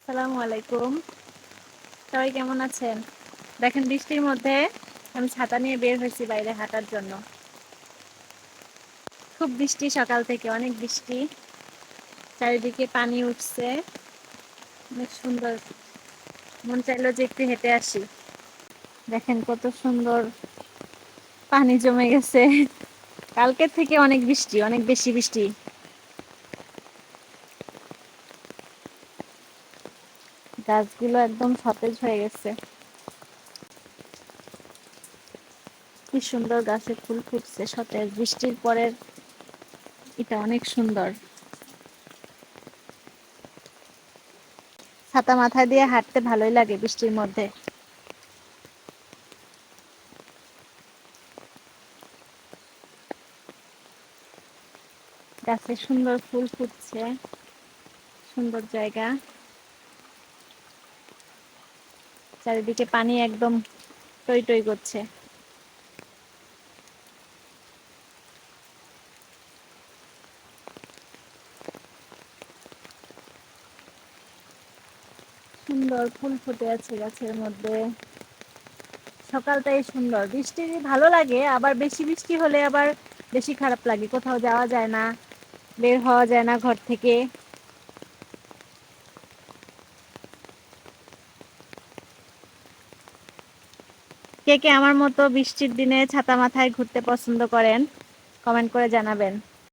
আসসালামু আলাইকুম। সবাই কেমন আছেন? দেখেন বৃষ্টির মধ্যে আমি ছাতা নিয়ে বের হয়েছি বাইরে হাঁটার জন্য। খুব বৃষ্টি সকাল থেকে, অনেক বৃষ্টি। চারিদিকে পানি উঠছে, অনেক সুন্দর। মন চাইলো যে একটু হেঁটে আসি। দেখেন কত সুন্দর পানি জমে গেছে। কালকের থেকে অনেক বৃষ্টি, অনেক বেশি বৃষ্টি। গাছগুলো একদম সতেজ হয়ে গেছে। কি সুন্দর গাছে ফুল ফুটছে, সতেজ। বৃষ্টির পরের এটা অনেক সুন্দর। ছাতা মাথায় দিয়ে হাঁটতে ভালোই লাগে বৃষ্টির মধ্যে। গাছে সুন্দর ফুল ফুটছে, সুন্দর জায়গা। চারিদিকে পানি একদম টই টই করছে। সুন্দর ফুল ফুটে আছে গাছের মধ্যে। সকালটাই সুন্দর। বৃষ্টি ভালো লাগে, আবার বেশি বৃষ্টি হলে আবার বেশি খারাপ লাগে। কোথাও যাওয়া যায় না, বের হওয়া যায় না ঘর থেকে। কে কে আমার মতো বৃষ্টির দিনে ছাতা মাথায় ঘুরতে পছন্দ করেন, কমেন্ট করে জানাবেন।